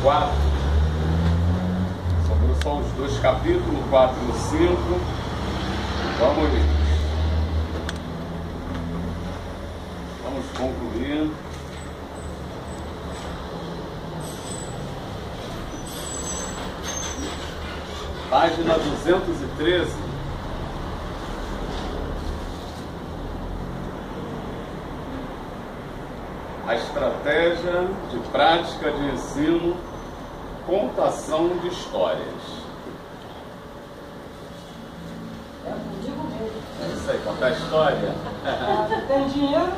4. Sobrou só os dois capítulos, 4 e 5. Vamos ver. Vamos concluir. Página 213. A estratégia de prática de ensino, contação de histórias. Eu não digo mesmo. É isso aí, contar história. Tem dinheiro?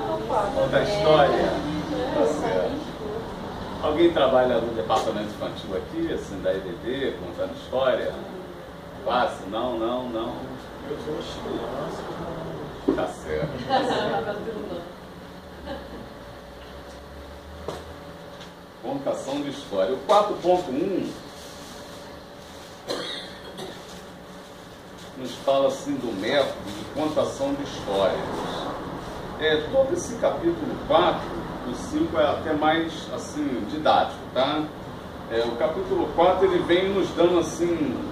Não faço. Contar história. Tá certo. Alguém trabalha no departamento infantil aqui, assim, da EBD, contando história? Fácil? Não. Eu sou criança. Tá certo. Contação de história. O 4.1 nos fala assim do método de contação de histórias. Todo esse capítulo 4, o 5 é até mais assim didático, tá? O capítulo 4 ele vem nos dando assim,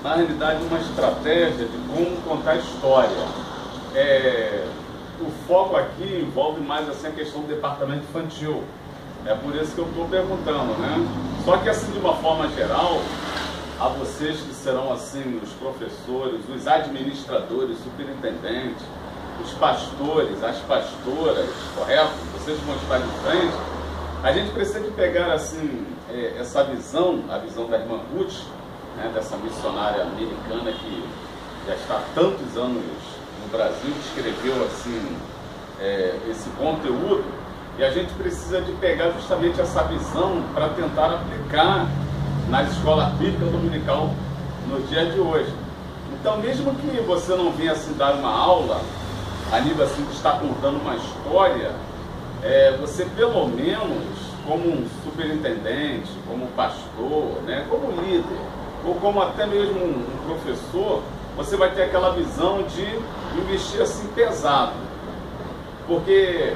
na realidade, uma estratégia de como contar história. O foco aqui envolve mais assim a questão do departamento infantil. É por isso que eu estou perguntando, né? Só que assim, de uma forma geral, a vocês que serão assim os professores, os administradores, superintendentes, os pastores, as pastoras, correto? Vocês vão estar em frente. A gente precisa de pegar assim essa visão, a visão da irmã Ruth, né, dessa missionária americana que já está há tantos anos no Brasil, que escreveu assim esse conteúdo. E a gente precisa de pegar justamente essa visão para tentar aplicar nas escolas bíblicas dominical no dia de hoje. Então, mesmo que você não venha assim dar uma aula, a nível assim de estar contando uma história, você pelo menos, como um superintendente, como pastor, né, como líder, ou como até mesmo um professor, você vai ter aquela visão de investir assim pesado. Porque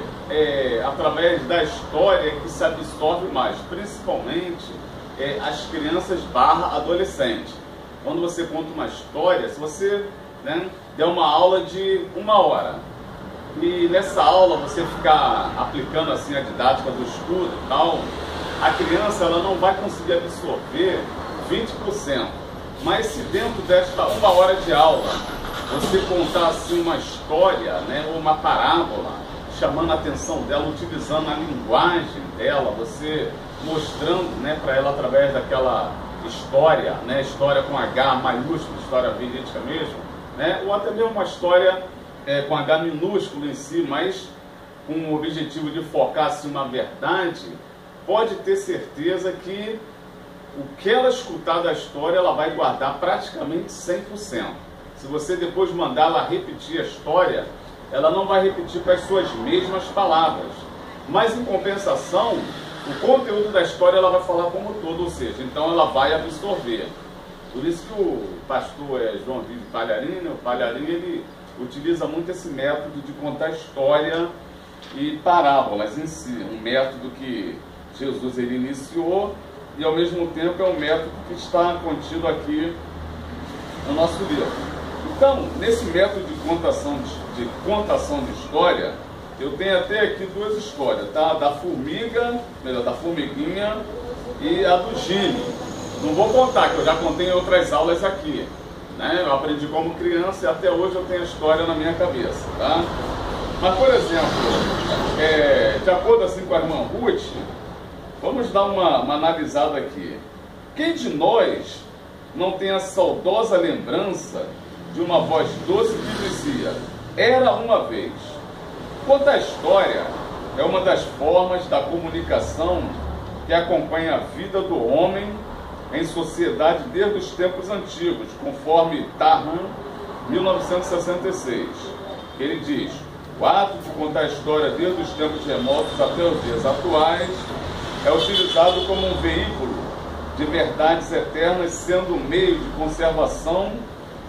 através da história que se absorve mais, principalmente as crianças / adolescentes. Quando você conta uma história, se você der uma aula de 1 hora, e nessa aula você ficar aplicando assim a didática do estudo e tal, a criança ela não vai conseguir absorver 20%. Mas se dentro desta 1 hora de aula você contar assim uma história, ou uma parábola, chamando a atenção dela, utilizando a linguagem dela, você mostrando para ela através daquela história, história com H maiúsculo, história verídica mesmo, ou até mesmo uma história com H minúsculo em si, mas com o objetivo de focar assim, uma verdade, pode ter certeza que o que ela escutar da história, ela vai guardar praticamente 100%. Se você depois mandar ela repetir a história, ela não vai repetir com as suas mesmas palavras. Mas, em compensação, o conteúdo da história ela vai falar como um todo, ou seja, então ela vai absorver. Por isso que o pastor João Vive Palharini, o Palharini, ele utiliza muito esse método de contar história e parábolas em si. Um método que Jesus ele iniciou e, ao mesmo tempo, é um método que está contido aqui no nosso livro. Então, nesse método de contação de história, eu tenho até aqui 2 histórias, tá? Da formiguinha e a do Gini. Não vou contar, que eu já contei em outras aulas aqui, Eu aprendi como criança e até hoje eu tenho a história na minha cabeça, tá? Mas, por exemplo, de acordo assim com a irmã Ruth, vamos dar uma analisada aqui. Quem de nós não tem a saudosa lembrança de uma voz doce que dizia: era uma vez? Contar a história é uma das formas da comunicação que acompanha a vida do homem em sociedade desde os tempos antigos, conforme Tarran, 1966. Ele diz: o ato de contar a história desde os tempos remotos até os dias atuais é utilizado como um veículo de verdades eternas, sendo um meio de conservação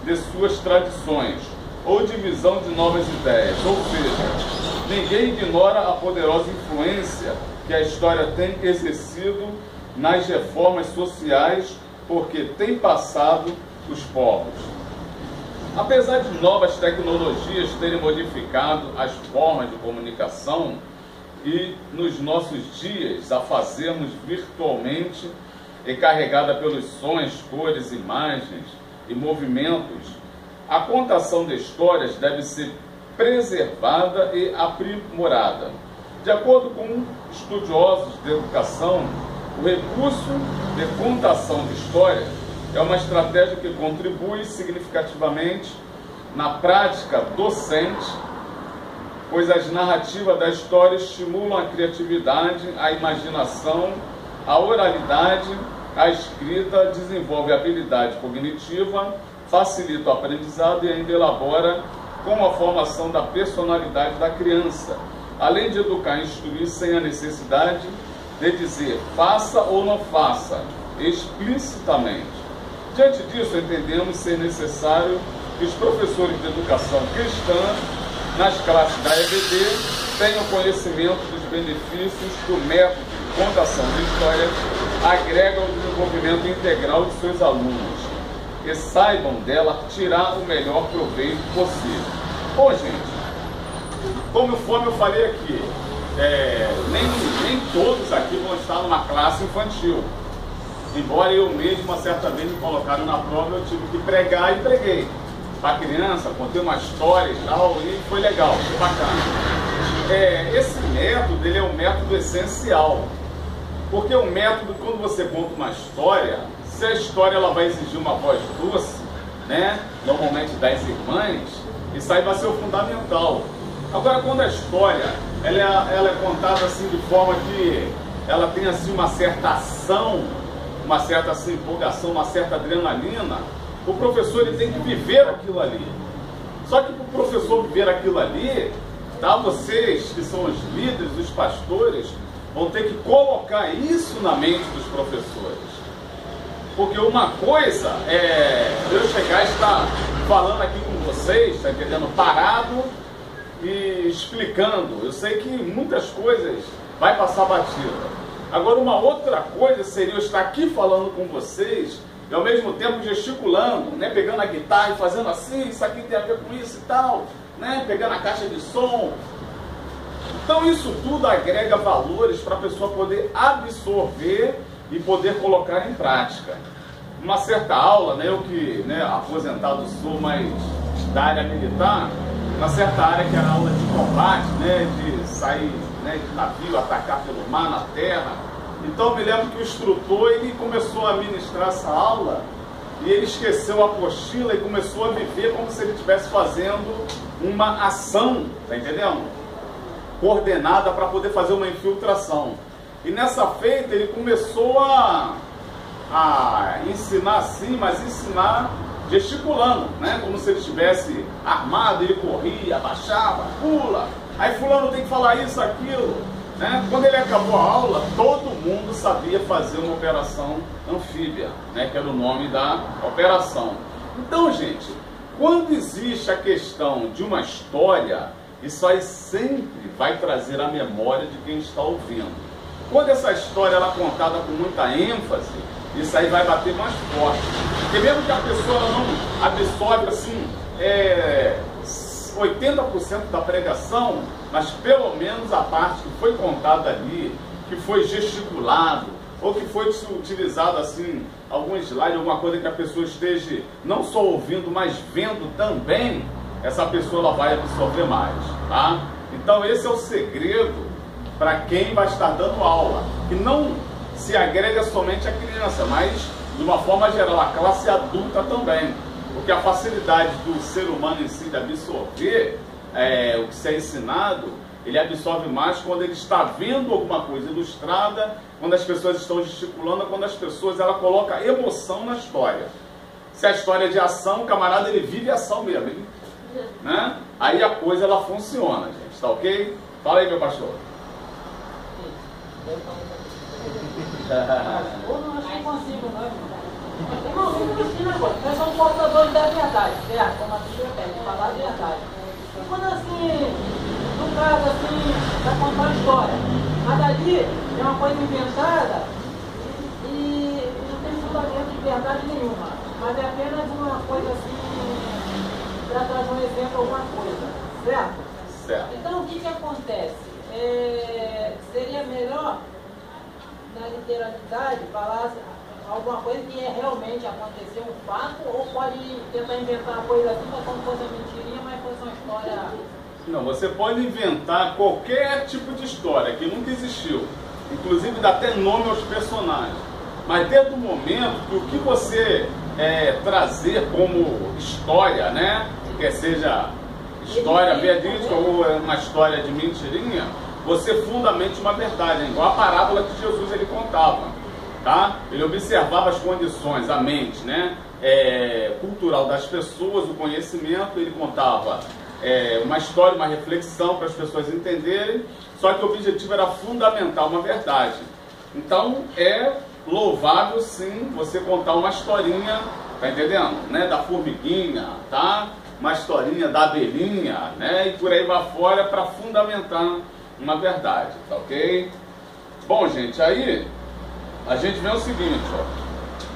de suas tradições ou de visão de novas ideias. Ou seja, ninguém ignora a poderosa influência que a história tem exercido nas reformas sociais porque tem passado os povos. Apesar de novas tecnologias terem modificado as formas de comunicação e nos nossos dias a fazermos virtualmente e carregada pelos sons, cores, imagens e movimentos, a contação de histórias deve ser preservada e aprimorada. De acordo com estudiosos de educação, o recurso de contação de histórias é uma estratégia que contribui significativamente na prática docente, pois as narrativas da história estimulam a criatividade, a imaginação, a oralidade, a escrita, desenvolve a habilidade cognitiva, facilita o aprendizado e ainda elabora com a formação da personalidade da criança, além de educar e instruir sem a necessidade de dizer faça ou não faça, explicitamente. Diante disso, entendemos ser necessário que os professores de educação cristã, nas classes da EBD, tenham conhecimento dos benefícios que o método de contação de histórias agrega ao desenvolvimento integral de seus alunos e saibam dela tirar o melhor proveito possível. Bom, gente, conforme eu falei aqui, nem todos aqui vão estar numa classe infantil. Embora eu mesmo, uma certa vez, me colocaram na prova, eu tive que pregar e preguei. Para a criança, contei uma história e tal, e foi legal, foi bacana. Esse método, ele é um método essencial. Porque o método, quando você conta uma história, se a história ela vai exigir uma voz doce, né, normalmente das irmãs, isso aí vai ser o fundamental. Agora, quando a história ela é contada assim de forma que ela tem assim uma certa ação, uma certa assim, empolgação, uma certa adrenalina, o professor ele tem que viver aquilo ali. Só que para o professor viver aquilo ali, tá, vocês que são os líderes, os pastores, vão ter que colocar isso na mente dos professores. Porque uma coisa é eu chegar e estar falando aqui com vocês, tá entendendo, parado e explicando. Eu sei que muitas coisas vai passar batida. Agora, uma outra coisa seria eu estar aqui falando com vocês e ao mesmo tempo gesticulando, né? Pegando a guitarra e fazendo assim, isso aqui tem a ver com isso e tal, né? Pegando a caixa de som. Então isso tudo agrega valores para a pessoa poder absorver e poder colocar em prática. Uma certa aula, né? Eu que, né, aposentado sou, mas da área militar, uma certa área que era aula de combate, né? De sair, né, de navio, atacar pelo mar, na terra. Então eu me lembro que o instrutor ele começou a ministrar essa aula e ele esqueceu a apostila e começou a viver como se ele estivesse fazendo uma ação, tá entendendo? Coordenada para poder fazer uma infiltração. E nessa feita ele começou a ensinar assim, mas ensinar gesticulando, né? Como se ele estivesse armado, ele corria, abaixava, pula. Aí fulano tem que falar isso, aquilo, né? Quando ele acabou a aula, todo mundo sabia fazer uma operação anfíbia, né? Que era o nome da operação. Então, gente, quando existe a questão de uma história, isso aí sempre vai trazer a memória de quem está ouvindo. Quando essa história ela é contada com muita ênfase, isso aí vai bater mais forte. Porque mesmo que a pessoa não absorve assim, 80% da pregação, mas pelo menos a parte que foi contada ali, que foi gesticulado, ou que foi utilizado assim, algum slide, alguma coisa que a pessoa esteja não só ouvindo, mas vendo também, essa pessoa ela vai absorver mais, tá? Então esse é o segredo para quem vai estar dando aula, que não se agrega somente a criança, mas de uma forma geral, a classe adulta também. Porque a facilidade do ser humano em si de absorver o que se é ensinado, ele absorve mais quando ele está vendo alguma coisa ilustrada, quando as pessoas estão gesticulando, quando as pessoas ela coloca emoção na história. Se a história é de ação, o camarada ele vive ação mesmo, né? Aí a coisa ela funciona, gente, tá ok? Fala aí, meu pastor. Eu não acho que consigo, não. Irmão, não ensina agora. Nós somos portadores da verdade, certo? Como a Bíblia pede, falar a verdade. E quando assim, no caso assim, vai contar a história, mas ali é uma coisa inventada, verdade nenhuma, mas é apenas uma coisa assim, para trazer um exemplo, alguma coisa, certo? Certo. Então o que acontece? Seria melhor, na literalidade, falar alguma coisa que realmente aconteceu, um fato, ou pode tentar inventar uma coisa assim, mas como fosse uma mentirinha, mas fosse uma história... Não, você pode inventar qualquer tipo de história que nunca existiu. Inclusive dá até nome aos personagens. Mas desde o momento que o que você trazer como história, né? Quer seja história verídica ou uma história de mentirinha, você fundamente uma verdade, igual a parábola que Jesus ele contava, tá? Ele observava as condições, a mente, né? Cultural das pessoas, o conhecimento, ele contava uma história, uma reflexão para as pessoas entenderem, só que o objetivo era fundamentar uma verdade. Então é louvável sim você contar uma historinha, tá entendendo? Né? Da formiguinha, tá? Uma historinha da abelhinha, né? E por aí vai fora para fundamentar uma verdade, tá ok? Bom, gente, aí a gente vê o seguinte, ó,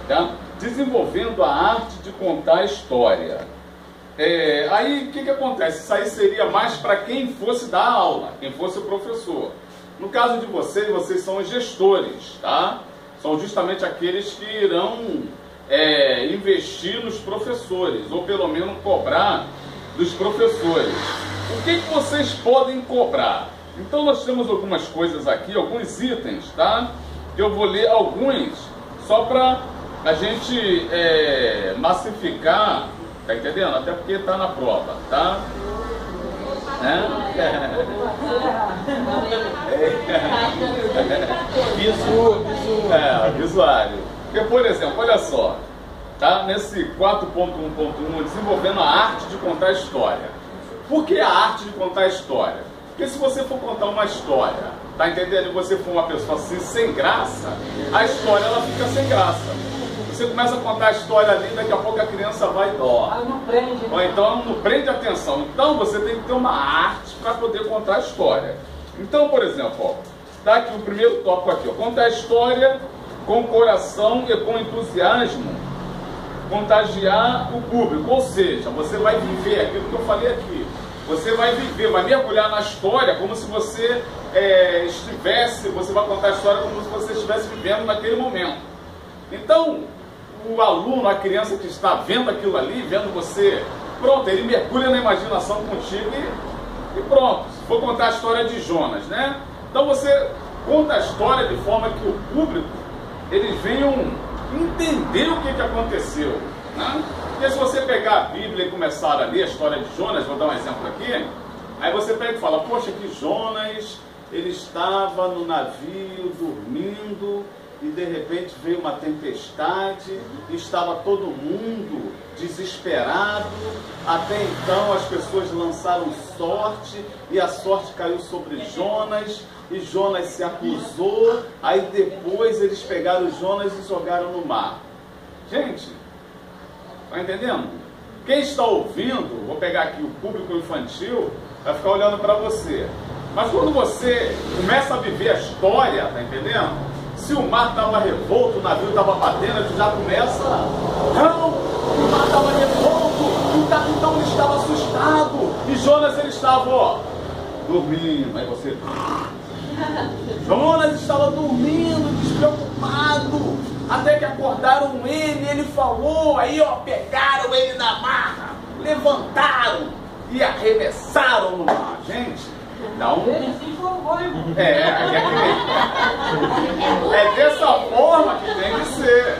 tá? Desenvolvendo a arte de contar a história. Aí o que acontece? Isso aí seria mais para quem fosse dar aula, quem fosse o professor. No caso de vocês são os gestores, tá? São justamente aqueles que irão investir nos professores, ou pelo menos cobrar dos professores. O que vocês podem cobrar? Então nós temos algumas coisas aqui, alguns itens, tá? Eu vou ler alguns, só para a gente massificar, tá entendendo? Até porque está na prova, tá? Visuário. Porque, por exemplo, olha só, tá? Nesse 4.1.1, desenvolvendo a arte de contar história. Por que a arte de contar história? Porque se você for contar uma história, tá entendendo? E você for uma pessoa assim, sem graça, a história ela fica sem graça. Você começa a contar a história ali, daqui a pouco a criança vai e dó. Não prende. Ou então não prende atenção. Então você tem que ter uma arte para poder contar a história. Então, por exemplo, ó, tá aqui o primeiro tópico aqui, ó, contar a história com coração e com entusiasmo, contagiar o público. Ou seja, você vai viver aquilo que eu falei aqui. Você vai viver, vai mergulhar na história como se você você vai contar a história como se você estivesse vivendo naquele momento. Então, o aluno, a criança que está vendo aquilo ali, vendo você, pronto, ele mergulha na imaginação contigo e pronto. Se for contar a história de Jonas, né? Então você conta a história de forma que o público, eles venham entender o que aconteceu, né? Porque se você pegar a Bíblia e começar a ler a história de Jonas, vou dar um exemplo aqui, aí você pega e fala, poxa, que Jonas, ele estava no navio dormindo, e de repente veio uma tempestade, e estava todo mundo desesperado. Até então as pessoas lançaram sorte, e a sorte caiu sobre Jonas, e Jonas se acusou. Aí depois eles pegaram Jonas e jogaram no mar. Gente, tá entendendo? Quem está ouvindo, vou pegar aqui o público infantil, vai ficar olhando para você. Mas quando você começa a viver a história, tá entendendo? Se o mar estava revolto, o navio estava batendo, tu já começa... Não, o mar estava revolto, o capitão ele estava assustado, e Jonas ele estava, ó, dormindo. Aí você... Jonas estava dormindo, despreocupado, até que acordaram ele, ele falou, aí ó, pegaram ele na marra, levantaram e arremessaram no mar. Gente... Então, é dessa forma que tem que ser.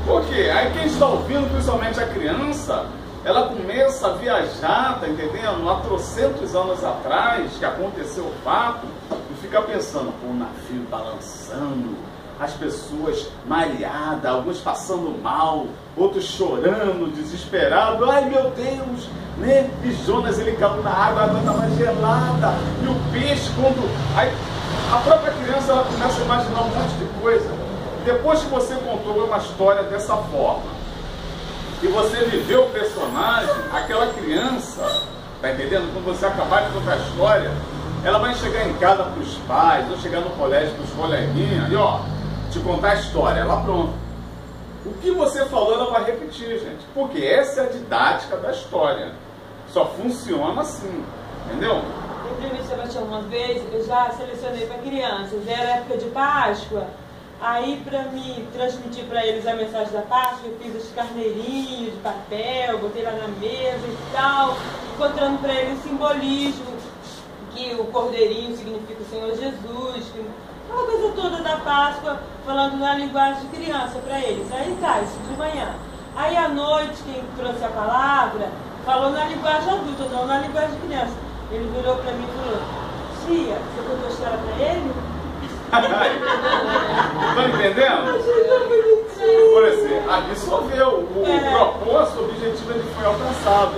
Por quê? Aí quem está ouvindo, principalmente a criança, ela começa a viajar, tá entendendo? Há trocentos anos atrás, que aconteceu o fato, e fica pensando, pô, o navio balançando, as pessoas mareadas, alguns passando mal, outros chorando, desesperados, ai meu Deus, né? E Jonas ele caiu na água, a água estava gelada, e o peixe quando... Aí a própria criança ela começa a imaginar um monte de coisa. Depois que você contou uma história dessa forma, e você viveu o personagem, aquela criança, tá entendendo? Quando você acabar de contar a história, ela vai chegar em casa para os pais, ou chegar no colégio para os coleguinhas, e ó, te contar a história, ela pronto. O que você falou, ela vai repetir, gente. Porque essa é a didática da história. Só funciona assim, entendeu? Primeiro, Sebastião, uma vez eu já selecionei para crianças, era época de Páscoa, aí para me transmitir para eles a mensagem da Páscoa, eu fiz os carneirinhos de papel, botei lá na mesa e tal, encontrando para eles o simbolismo, que o cordeirinho significa o Senhor Jesus, que uma coisa toda da Páscoa, falando na linguagem de criança para eles. Aí tá, isso de manhã. Aí à noite, quem trouxe a palavra, falou na linguagem adulta, não na linguagem de criança. Ele virou para mim e falou: tia, você contou a história para ele? Estão entendendo? Por exemplo, absorveu. O propósito, o objetivo, ele foi alcançado.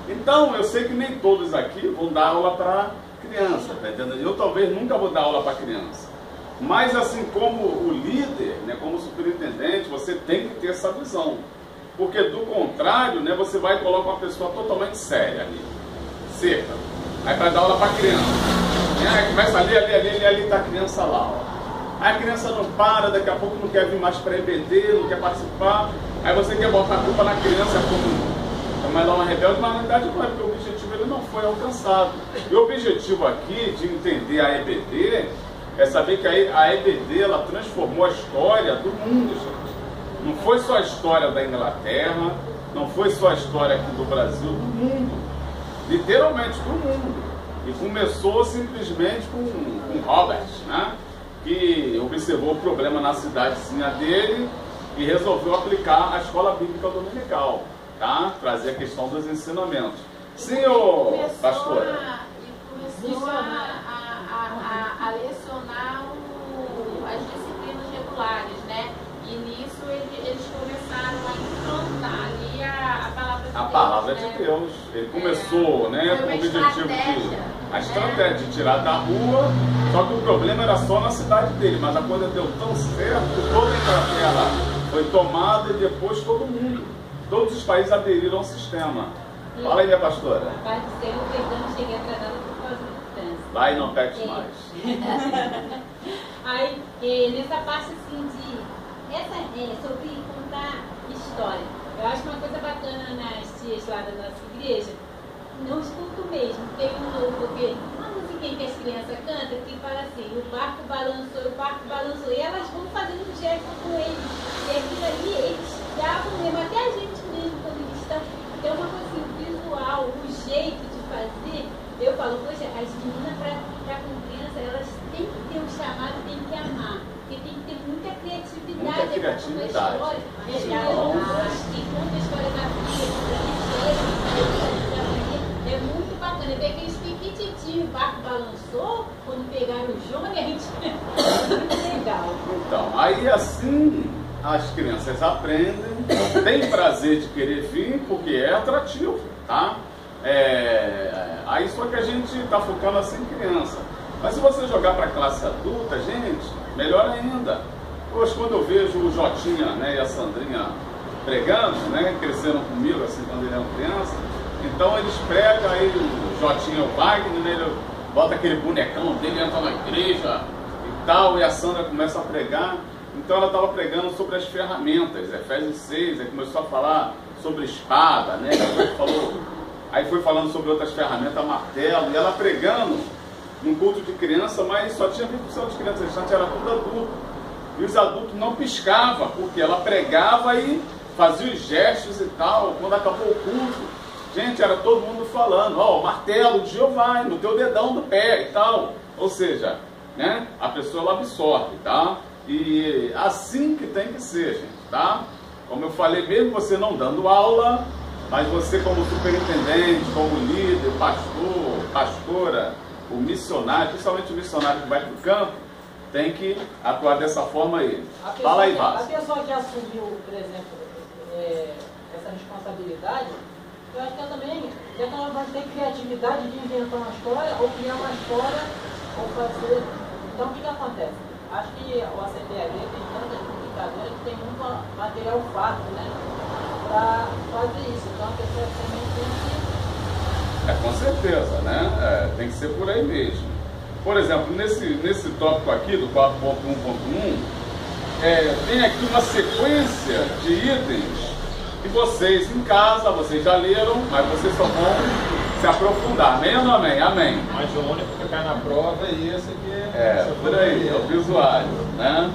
Então, eu sei que nem todos aqui vão dar aula para criança, tá entendendo? Eu talvez nunca vou dar aula para criança. Mas assim como o líder, né, como superintendente, você tem que ter essa visão. Porque do contrário, né, você vai colocar uma pessoa totalmente séria ali, seca. Aí vai dar aula para criança. Aí começa a ler, ali está a criança lá. Ó. Aí a criança não para, daqui a pouco não quer vir mais para EBD, não quer participar. Aí você quer botar a culpa na criança como ela é uma rebelde, mas na verdade não é, porque o objetivo ele não foi alcançado. E o objetivo aqui de entender a EBD é saber que a EBD ela transformou a história do mundo, gente. Não foi só a história da Inglaterra, não foi só a história aqui do Brasil, do mundo. Literalmente do mundo. E começou simplesmente com Robert, né? Que observou o problema na cidadezinha dele e resolveu aplicar a escola bíblica dominical, tá? Trazer a questão dos ensinamentos. Sim, ô pastora. Começou a lecionar as disciplinas regulares, né? E nisso eles começaram a implantar ali a palavra de Deus. A palavra né? de Deus. Ele começou, né, com o objetivo a estratégia de tirar da rua, só que o problema era só na cidade dele, mas a coisa deu tão certo que toda a Inglaterra foi tomada e depois todo mundo, todos os países aderiram ao sistema. Fala aí, minha pastora. Rapaz do céu, perdão, cheguei atrasada por causa do trânsito. Vai, não peques mais. Aí, nessa parte assim sobre contar história, eu acho uma coisa bacana nas tias lá da nossa igreja, não escuto mesmo, tem um novo que uma musiquinha que as crianças cantam que fala assim: o barco balançou, e elas vão fazendo gesto com eles, e aquilo ali eles davam mesmo, até a gente mesmo, quando eles estão, tem uma coisa assim, visual, o jeito de fazer. Eu falo, poxa, as meninas para com criança, elas têm que ter um chamado, têm que amar, porque tem que ter muita criatividade. Muita criatividade. Que conta a história da vida, é muito bacana. Tem aqueles piquititinhos, o barco balançou, quando pegaram o Jônia, a gente. Muito legal. Então, aí assim as crianças aprendem, têm prazer de querer vir, porque é atrativo, tá? Aí só que a gente está focando assim em criança. Mas se você jogar para a classe adulta, gente, melhor ainda. Hoje, quando eu vejo o Jotinha, né, e a Sandrinha pregando, né, cresceram comigo assim quando eles eram criança, então eles pregam, aí o Jotinha, o Wagner, né, ele bota aquele bonecão dele, entra na igreja e tal, e a Sandra começa a pregar. Então ela estava pregando sobre as ferramentas, Efésios 6, aí começou a falar sobre espada, né, aí foi falando sobre outras ferramentas, martelo, e ela pregando num culto de criança, mas só tinha 20% de crianças, o restante era tudo adulto. E os adultos não piscavam, porque ela pregava e fazia os gestos e tal. Quando acabou o culto, gente, era todo mundo falando: ó, o martelo de Jeová no teu dedão do pé e tal. Ou seja, né, a pessoa ela absorve, tá? E assim que tem que ser, gente, tá? Como eu falei, mesmo você não dando aula, mas você como superintendente, como líder, pastor, pastora, o missionário, principalmente o missionário que vai para o campo, tem que atuar dessa forma aí. Fala aí, Vaz. A pessoa que assumiu, por exemplo, essa responsabilidade, eu acho que ela também vai ter criatividade de inventar uma história, ou criar uma história, ou fazer. Então o que acontece? Acho que o ACPAD tem tantas publicadoras que tem muito material fato, né? Para fazer isso. Então a pessoa também tem que. Com certeza, né? Tem que ser por aí mesmo. Por exemplo, nesse tópico aqui do 4.1.1, tem aqui uma sequência de itens que vocês em casa, vocês já leram, mas vocês só vão se aprofundar. Amém ou não amém? Amém. Mas o único que cai na prova é esse aqui. Por aí, é o visuário, né?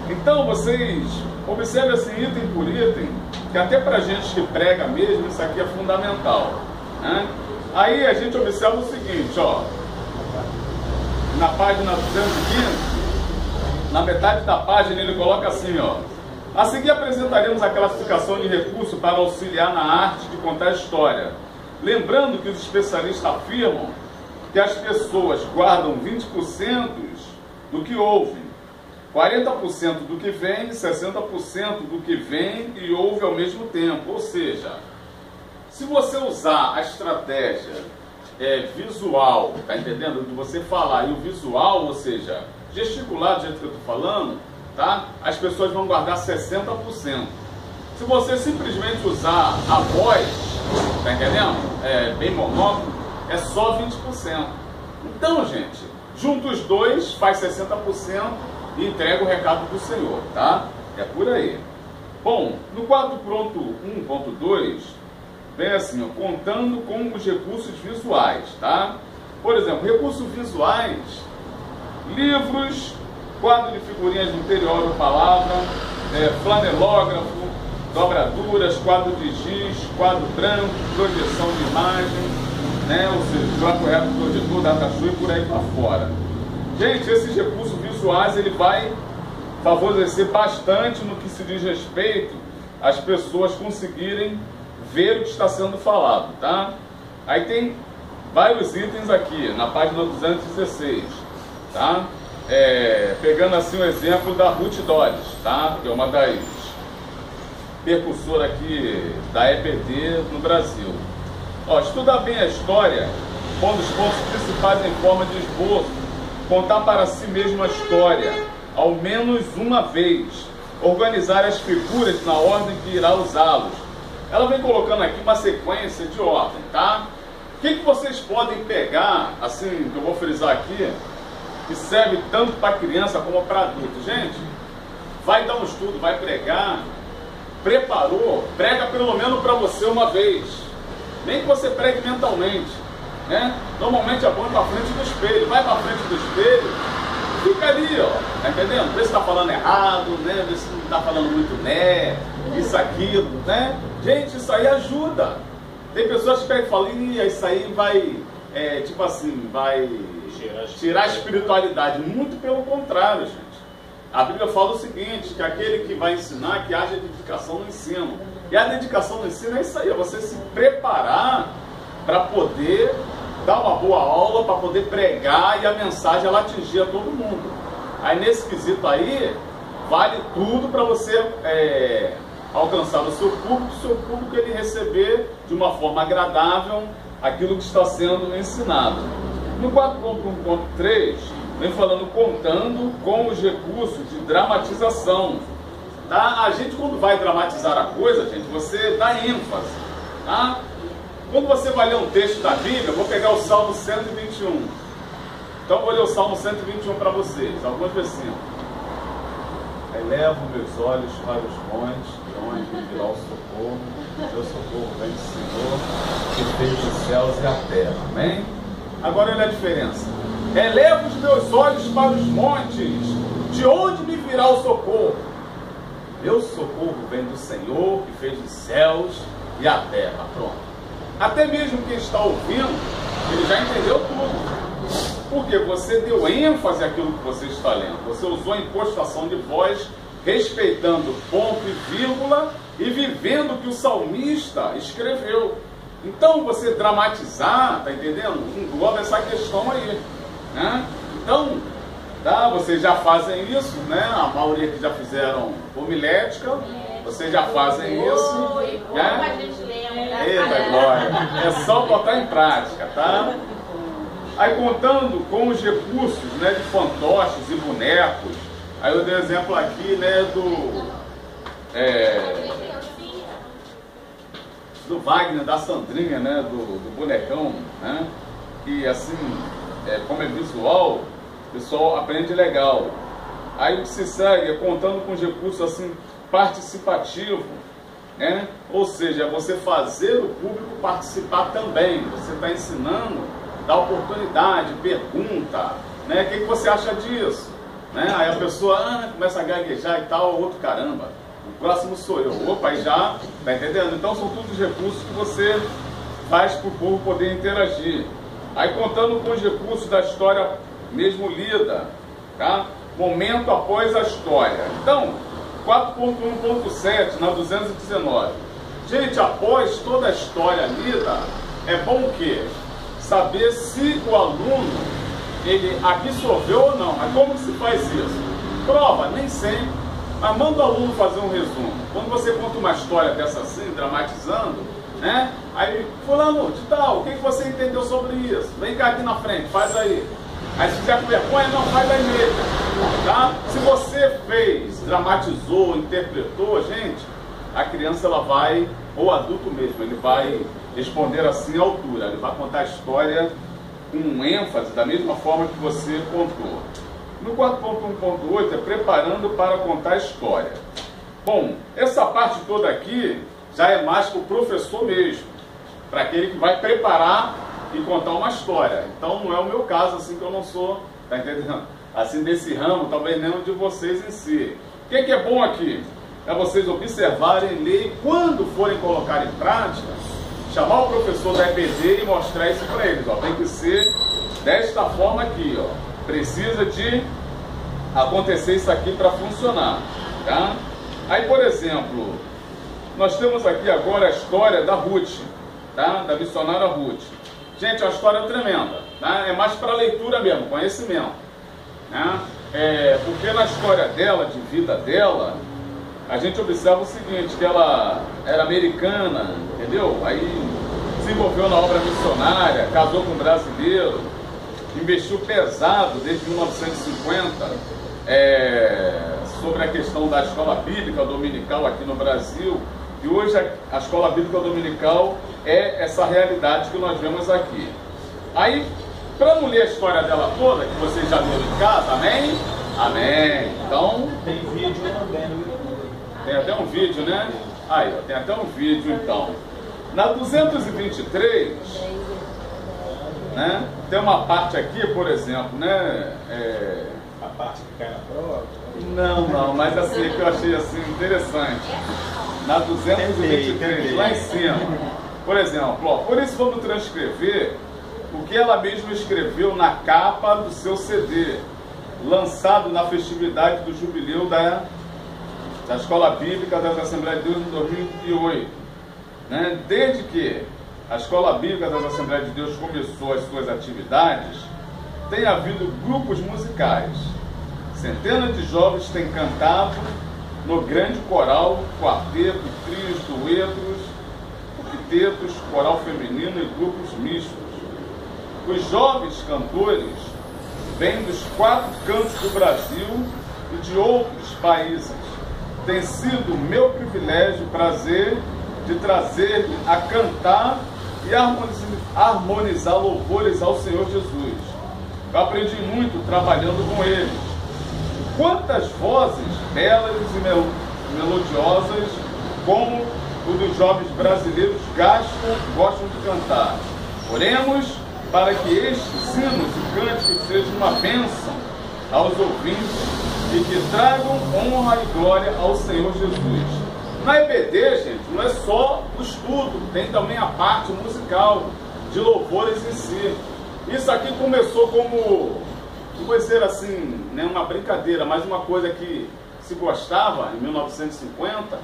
Então vocês observem assim, item por item, que até pra gente que prega mesmo, isso aqui é fundamental, né? Aí a gente observa o seguinte, ó, na página 215, na metade da página ele coloca assim, ó: a seguir apresentaremos a classificação de recurso para auxiliar na arte de contar história. Lembrando que os especialistas afirmam que as pessoas guardam 20% do que ouvem, 40% do que vem, 60% do que vem e ouve ao mesmo tempo. Ou seja, se você usar a estratégia visual, tá entendendo? De você falar e o visual, ou seja, gesticular do jeito que eu estou falando, tá? As pessoas vão guardar 60%. Se você simplesmente usar a voz, tá entendendo? Bem monótono, é só 20%. Então, gente, junta os dois, faz 60% e entrega o recado do Senhor, tá? É por aí. Bom, no quadro pronto 1.2, vem assim, ó, contando com os recursos visuais, tá? Por exemplo, recursos visuais, livros, quadro de figurinhas do interior ou palavra, flanelógrafo, dobraduras, quadro de giz, quadro branco, projeção de imagem, né? Ou seja, jogo correto, projetor, data show e por aí para fora. Gente, esses recursos visuais ele vai favorecer bastante no que se diz respeito às pessoas conseguirem ver o que está sendo falado, tá? Aí tem vários itens aqui na página 216, tá? Pegando assim o exemplo da Ruth Dodds, tá? Que é uma das percursoras aqui da EBD no Brasil. Ó, estudar bem a história, pondo os pontos principais em forma de esboço, contar para si mesmo a história, ao menos uma vez, organizar as figuras na ordem que irá usá-los. Ela vem colocando aqui uma sequência de ordem, tá? O que vocês podem pegar, assim, que eu vou frisar aqui, que serve tanto para criança como para adulto? Gente, vai dar um estudo, vai pregar, preparou, prega pelo menos para você uma vez. Nem que você pregue mentalmente, né? Normalmente é bom ir para frente do espelho. Vai para frente do espelho, fica ali, ó, tá entendendo? Vê se está falando errado, né? Vê se não está falando muito né, isso, aquilo, né? Gente, isso aí ajuda. Tem pessoas que pegam e falam, isso aí vai, tipo assim, vai tirar a espiritualidade. Muito pelo contrário, gente. A Bíblia fala o seguinte, que aquele que vai ensinar, que haja dedicação no ensino. E a dedicação no ensino é isso aí, é você se preparar para poder dar uma boa aula, para poder pregar e a mensagem ela atingir a todo mundo. Aí nesse quesito aí, vale tudo para você alcançar o seu público ele receber de uma forma agradável aquilo que está sendo ensinado. No 4.1.3, vem falando contando com os recursos de dramatização. Tá? A gente, quando vai dramatizar a coisa, gente, você dá ênfase. Tá? Quando você vai ler um texto da Bíblia, eu vou pegar o Salmo 121. Então, eu vou ler o Salmo 121 para vocês, alguns versículos. Elevo meus olhos para os montes, de onde virá o socorro. Meu socorro vem do Senhor, que fez os céus e a terra. Amém? Agora, olha a diferença. Elevo os meus olhos para os montes, de onde me virá o socorro? Meu socorro vem do Senhor, que fez os céus e a terra. Pronto. Até mesmo quem está ouvindo, ele já entendeu tudo. Porque você deu ênfase àquilo que você está lendo. Você usou a impostação de voz, respeitando ponto e vírgula e vivendo o que o salmista escreveu. Então, você dramatizar, tá entendendo? Engloba essa questão aí, né? Então, tá, vocês já fazem isso, né? A maioria que já fizeram homilética, vocês já fazem isso. Né? Eita, glória! É só botar em prática, tá? Aí, contando com os recursos, né, de fantoches e bonecos, aí eu dei exemplo aqui, né, do Wagner, da Sandrinha, né, do bonecão, né, e assim, como é visual, o pessoal aprende legal. Aí o que se segue é contando com os recursos assim, participativos, né? Ou seja, é você fazer o público participar também. Você está ensinando, dá oportunidade, pergunta, né? O que você acha disso? Né? Aí a pessoa começa a gaguejar e tal, o outro, caramba, o próximo sou eu. Opa, aí já, tá entendendo? Então são todos os recursos que você faz para o povo poder interagir. Aí contando com os recursos da história mesmo lida, tá? Momento após a história. Então, 4.1.7 na 219. Gente, após toda a história lida, é bom o quê? Saber se o aluno ele absorveu ou não. Mas como que se faz isso? Prova, nem sempre. Mas manda o aluno fazer um resumo. Quando você conta uma história dessa assim, dramatizando, né? Aí, fulano, de tal, o que você entendeu sobre isso? Vem cá aqui na frente, faz aí. Aí se fizer com vergonha, não, faz aí mesmo. Tá? Se você fez, dramatizou, interpretou, gente, a criança ela vai, ou adulto mesmo, ele vai responder assim à altura. Ele vai contar a história com ênfase, da mesma forma que você contou. No 4.1.8 é preparando para contar a história. Bom, essa parte toda aqui já é mais para o professor mesmo, para aquele que vai preparar e contar uma história. Então não é o meu caso, assim, que eu não sou, tá entendendo? Assim, desse ramo, talvez nem o de vocês em si. O que é bom aqui? É vocês observarem, lerem, quando forem colocar em prática, chamar o professor da EPD e mostrar isso para eles. Ó. Tem que ser desta forma aqui, ó. Precisa de acontecer isso aqui para funcionar, tá? Aí, por exemplo, nós temos aqui agora a história da Ruth, tá? Da missionária Ruth. Gente, é uma história tremenda, tá? É mais para leitura mesmo, conhecimento, né? Porque na história dela, de vida dela, a gente observa o seguinte, que ela era americana, entendeu? Aí se envolveu na obra missionária, casou com um brasileiro, investiu pesado desde 1950 sobre a questão da escola bíblica dominical aqui no Brasil. E hoje a escola bíblica dominical é essa realidade que nós vemos aqui. Aí, para não ler a história dela toda, que vocês já viram em casa, amém? Amém. Então, tem vídeo também no YouTube. Tem até um vídeo, né? Aí, ó, tem até um vídeo, então. Na 223, né, tem uma parte aqui, por exemplo, né? A parte que cai na prova? Não, mas assim, é que eu achei assim, interessante. Na 223, lá em cima. Por exemplo, ó, por isso vamos transcrever o que ela mesma escreveu na capa do seu CD, lançado na festividade do jubileu da Escola Bíblica das Assembleias de Deus em 2008. Né? Desde que a Escola Bíblica das Assembleias de Deus começou as suas atividades, tem havido grupos musicais. Centenas de jovens têm cantado no grande coral, quarteto, trios, duetos, octetos, coral feminino e grupos mistos. Os jovens cantores vêm dos 4 cantos do Brasil e de outros países. Tem sido meu privilégio e prazer de trazer a cantar e harmonizar louvores ao Senhor Jesus. Eu aprendi muito trabalhando com eles. Quantas vozes belas e melodiosas como o dos jovens brasileiros gostam de cantar. Oremos para que estes sinos e cânticos sejam uma bênção aos ouvintes e que tragam honra e glória ao Senhor Jesus. Na EBD, gente, não é só o estudo, tem também a parte musical de louvores em si. Isso aqui começou como, vou dizer assim, né, uma brincadeira, mas uma coisa que se gostava em 1950,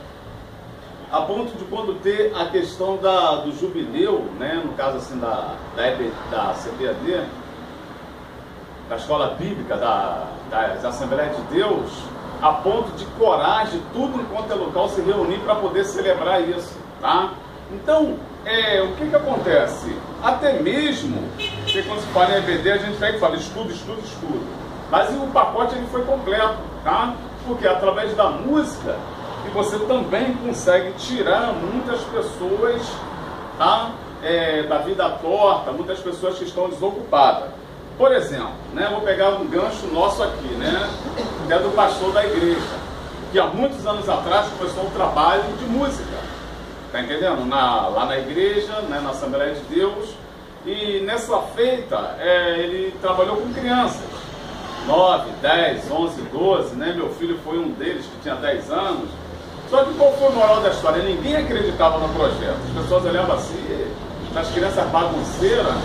a ponto de quando ter a questão do jubileu, né, no caso assim da CBAD, da Escola Bíblica das Assembleias de Deus, a ponto de coragem, tudo enquanto é local, se reunir para poder celebrar isso, tá? Então, o que acontece? Até mesmo, porque quando se fala em EBD, a gente pega e fala estudo, estudo, estudo. Mas o pacote ele foi completo, tá? Porque através da música, que você também consegue tirar muitas pessoas, tá? Da vida torta, muitas pessoas que estão desocupadas. Por exemplo, né, vou pegar um gancho nosso aqui, né, que é do pastor da igreja, que há muitos anos atrás começou um trabalho de música, tá entendendo? Lá na igreja, né, na Assembleia de Deus, e nessa feita ele trabalhou com crianças, 9, 10, 11, 12, né, meu filho foi um deles que tinha 10 anos, só que qual foi o moral da história? Ninguém acreditava no projeto, as pessoas olhavam assim, as crianças bagunceiras.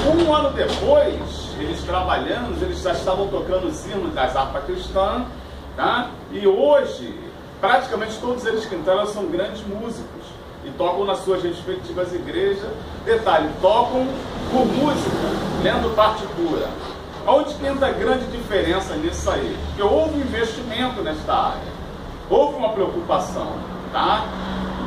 Um ano depois, eles trabalhando, eles já estavam tocando os hinos das harpas cristãs, tá? E hoje, praticamente todos eles que entraram são grandes músicos e tocam nas suas respectivas igrejas. Detalhe, tocam por música, lendo partitura. Onde que entra a grande diferença nisso aí? Porque houve investimento nesta área, houve uma preocupação, tá?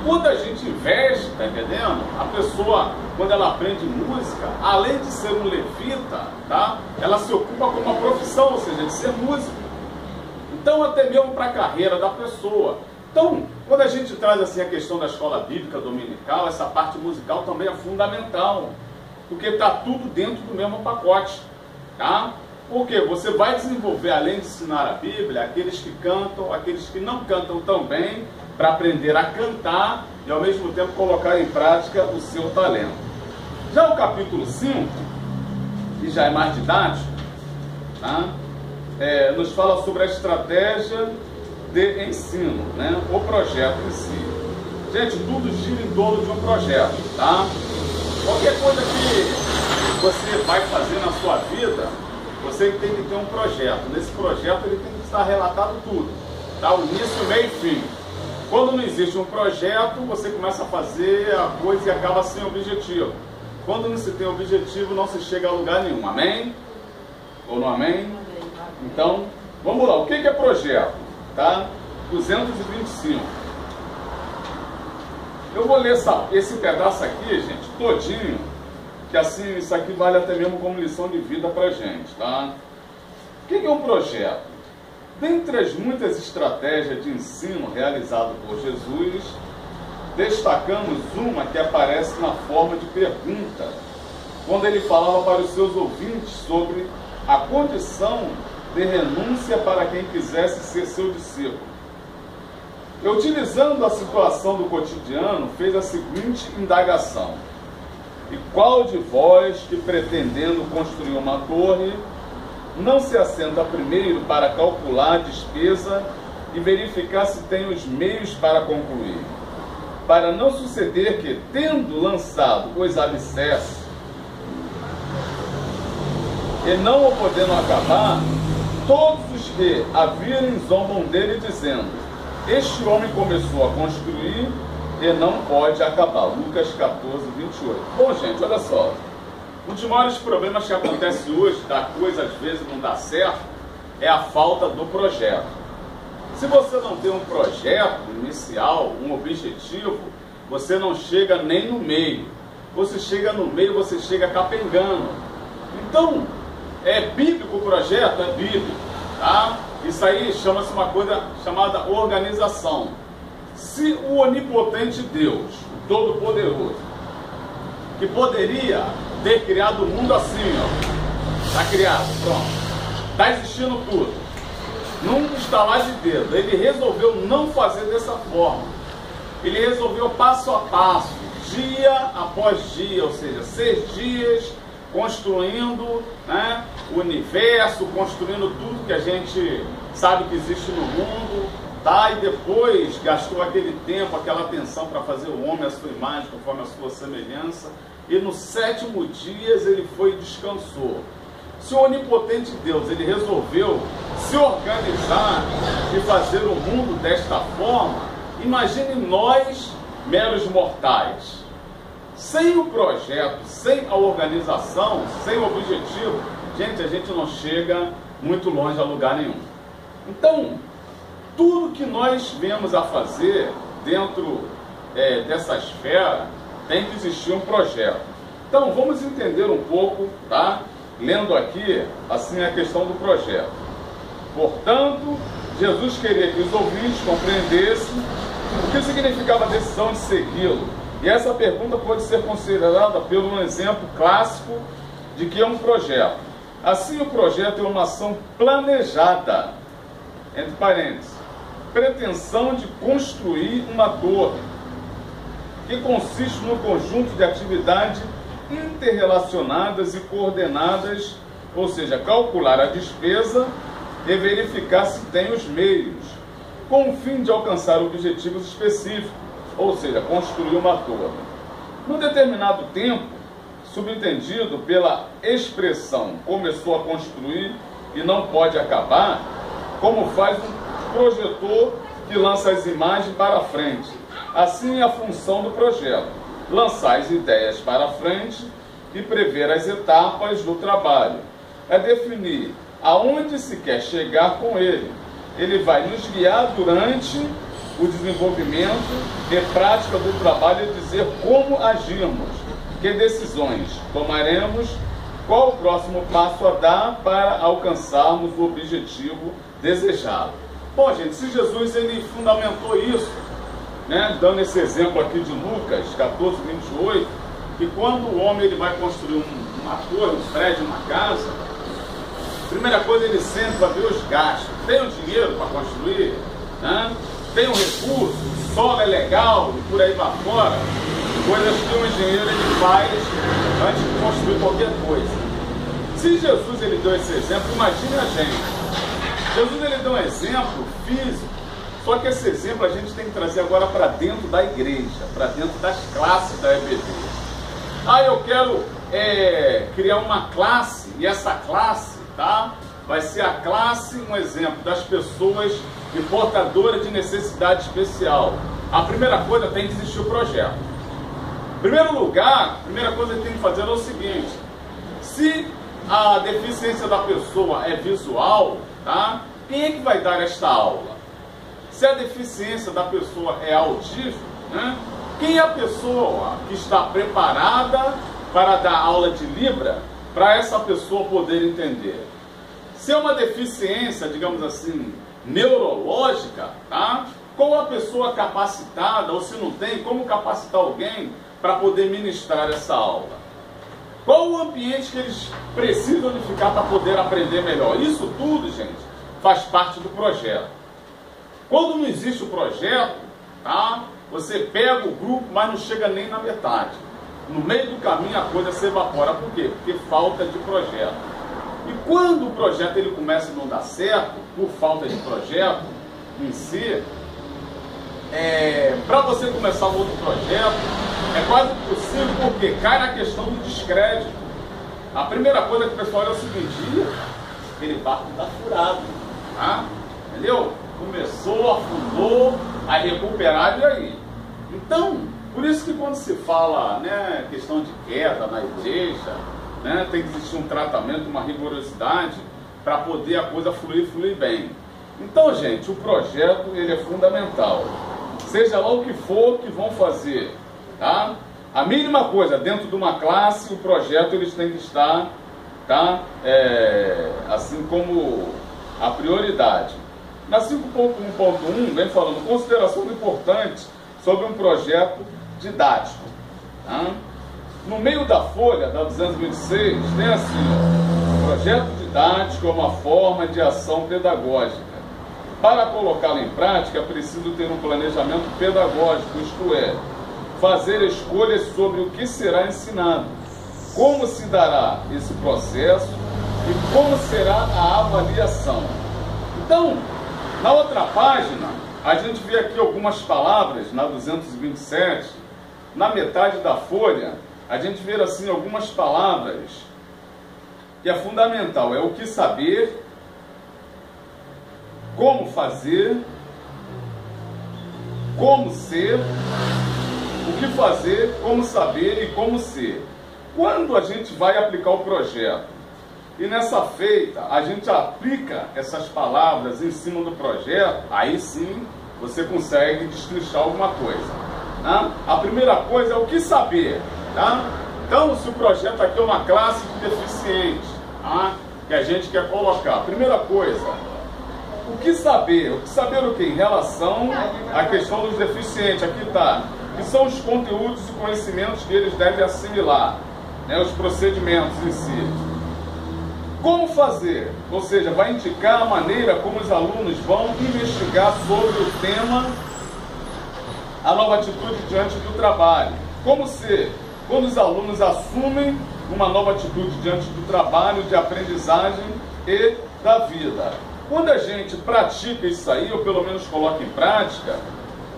Quando a gente investe, tá entendendo? A pessoa, quando ela aprende música, além de ser um levita, tá? Ela se ocupa com uma profissão, ou seja, de ser músico. Então, até mesmo para a carreira da pessoa. Então, quando a gente traz assim a questão da escola bíblica dominical, essa parte musical também é fundamental, porque está tudo dentro do mesmo pacote, tá? Porque você vai desenvolver, além de ensinar a Bíblia, aqueles que cantam, aqueles que não cantam tão bem, para aprender a cantar e ao mesmo tempo colocar em prática o seu talento. Já o capítulo 5, que já é mais didático, tá? Nos fala sobre a estratégia de ensino, né? O projeto em si. Gente, tudo gira em torno de um projeto, tá? Qualquer coisa que você vai fazer na sua vida, você tem que ter um projeto. Nesse projeto ele tem que estar relatado tudo, tá? O início, meio e fim. Quando não existe um projeto, você começa a fazer a coisa e acaba sem objetivo. Quando não se tem objetivo, não se chega a lugar nenhum. Amém? Ou não amém? Então, vamos lá. O que é projeto? Tá? 225. Eu vou ler esse pedaço aqui, gente, todinho, que assim, isso aqui vale até mesmo como lição de vida pra gente, tá? O que é um projeto? Dentre as muitas estratégias de ensino realizado por Jesus, destacamos uma que aparece na forma de pergunta, quando ele falava para os seus ouvintes sobre a condição de renúncia para quem quisesse ser seu discípulo. E, utilizando a situação do cotidiano, fez a seguinte indagação: e qual de vós que, pretendendo construir uma torre, não se assenta primeiro para calcular a despesa e verificar se tem os meios para concluir, para não suceder que, tendo lançado os alicerces e não o podendo acabar, todos os que a virem zombam dele, dizendo: este homem começou a construir e não pode acabar. Lucas 14, 28. Bom, gente, olha só. Um dos maiores problemas que acontece hoje, da coisa às vezes não dá certo, é a falta do projeto. Se você não tem um projeto inicial, um objetivo, você não chega nem no meio. Você chega no meio, você chega capengando. Então, é bíblico o projeto? É bíblico, tá? Isso aí chama-se uma coisa chamada organização. Se o onipotente Deus, o Todo-Poderoso, que poderia ter criado o mundo assim, ó, está criado, pronto, está existindo tudo, num estalar de dedo, ele resolveu não fazer dessa forma. Ele resolveu passo a passo, dia após dia, ou seja, 6 dias, construindo, né, o universo, construindo tudo que a gente sabe que existe no mundo, tá? E depois gastou aquele tempo, aquela atenção para fazer o homem à sua imagem, conforme a sua semelhança, e no 7º dia ele foi e descansou. Se o onipotente Deus, ele resolveu se organizar e fazer o mundo desta forma, imagine nós, meros mortais. Sem o projeto, sem a organização, sem o objetivo, gente, a gente não chega muito longe a lugar nenhum. Então, tudo que nós vemos a fazer dentro dessa esfera, tem que existir um projeto. Então, vamos entender um pouco, tá? Lendo aqui, assim, a questão do projeto. Portanto, Jesus queria que os ouvintes compreendessem o que significava a decisão de segui-lo. E essa pergunta pode ser considerada pelo um exemplo clássico de que é um projeto. Assim, o projeto é uma ação planejada, entre parênteses, pretensão de construir uma torre, que consiste no conjunto de atividades interrelacionadas e coordenadas, ou seja, calcular a despesa e verificar se tem os meios, com o fim de alcançar objetivos específicos, ou seja, construir uma torre. Num determinado tempo, subentendido pela expressão começou a construir e não pode acabar, como faz um projetor que lança as imagens para frente. Assim é a função do projeto: lançar as ideias para frente e prever as etapas do trabalho. É definir aonde se quer chegar com ele. Ele vai nos guiar durante o desenvolvimento e prática do trabalho e dizer como agimos, que decisões tomaremos, qual o próximo passo a dar para alcançarmos o objetivo desejado. Bom, gente, se Jesus ele fundamentou isso, né, dando esse exemplo aqui de Lucas 14, 28, que quando o homem ele vai construir uma torre, um prédio, uma casa, primeira coisa ele senta para ver os gastos. Tem o dinheiro para construir? Né? Tem o recurso? O solo é legal? E por aí para fora? Coisas que um engenheiro ele faz antes de construir qualquer coisa. Se Jesus ele deu esse exemplo, imagine a gente. Jesus ele deu um exemplo físico, só que esse exemplo a gente tem que trazer agora para dentro da igreja, para dentro das classes da EBD. Eu quero criar uma classe, e essa classe, tá, vai ser a classe, um exemplo, das pessoas portadoras de necessidade especial. A primeira coisa, tem que existir o projeto. Em primeiro lugar, a primeira coisa que tem que fazer é o seguinte: se a deficiência da pessoa é visual, tá, quem é que vai dar esta aula? Se a deficiência da pessoa é auditiva, né, quem é a pessoa que está preparada para dar aula de Libra para essa pessoa poder entender? Se é uma deficiência, digamos assim, neurológica, tá? Qual a pessoa capacitada, ou se não tem, como capacitar alguém para poder ministrar essa aula? Qual o ambiente que eles precisam de ficar para poder aprender melhor? Isso tudo, gente, faz parte do projeto. Quando não existe o projeto, tá? Você pega o grupo, mas não chega nem na metade. No meio do caminho a coisa se evapora. Por quê? Porque falta de projeto. E quando o projeto ele começa a não dar certo, por falta de projeto em si, para você começar um outro projeto, é quase impossível, porque cai na questão do descrédito. A primeira coisa que o pessoal olha é o seguinte: aquele barco está furado, tá? Entendeu? Começou, afundou, aí recuperaram, e aí? Então, por isso que quando se fala, né, questão de queda na igreja, né, tem que existir um tratamento, uma rigorosidade para poder a coisa fluir bem. Então, gente, o projeto ele é fundamental. Seja lá o que for que vão fazer, tá? A mínima coisa dentro de uma classe, o projeto eles têm que estar, tá? Assim como a prioridade. Na 5.1.1 vem falando considerações importantes sobre um projeto didático. Tá? No meio da folha, da 226, tem assim: ó, projeto didático é uma forma de ação pedagógica. Para colocá-la em prática, é preciso ter um planejamento pedagógico, isto é, fazer escolhas sobre o que será ensinado, como se dará esse processo e como será a avaliação. Então, na outra página, a gente vê aqui algumas palavras, na 227, na metade da folha, a gente vê assim algumas palavras que é fundamental: é o que saber, como fazer, como ser, o que fazer, como saber e como ser. Quando a gente vai aplicar o projeto, e nessa feita a gente aplica essas palavras em cima do projeto, aí sim você consegue destrinchar alguma coisa. Tá? A primeira coisa é o que saber. Tá? Então, se o projeto aqui é uma classe de deficientes, tá? Que a gente quer colocar, primeira coisa, o que saber? O que saber o quê? Em relação à questão dos deficientes, aqui está, que são os conteúdos e conhecimentos que eles devem assimilar, né? Os procedimentos em si. Como fazer? Ou seja, vai indicar a maneira como os alunos vão investigar sobre o tema, a nova atitude diante do trabalho. Como ser? Quando os alunos assumem uma nova atitude diante do trabalho, de aprendizagem e da vida. Quando a gente pratica isso aí, ou pelo menos coloca em prática,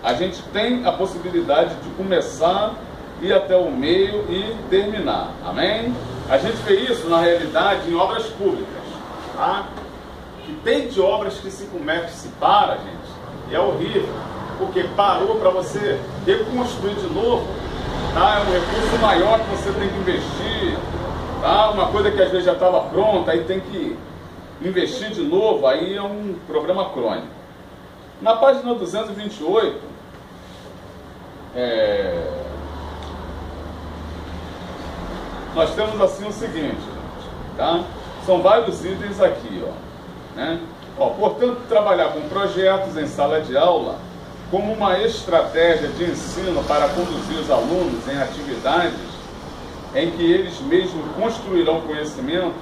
a gente tem a possibilidade de começar, ir até o meio e terminar. Amém? A gente vê isso, na realidade, em obras públicas. Tá? Que tem de obras que se começa e se para, gente, e é horrível. Porque parou para você reconstruir de novo. Tá? É um recurso maior que você tem que investir. Tá? Uma coisa que às vezes já estava pronta, aí tem que investir de novo, aí é um problema crônico. Na página 228, nós temos assim o seguinte, tá? São vários itens aqui, né? Portanto, trabalhar com projetos em sala de aula como uma estratégia de ensino para conduzir os alunos em atividades em que eles mesmos construirão conhecimento,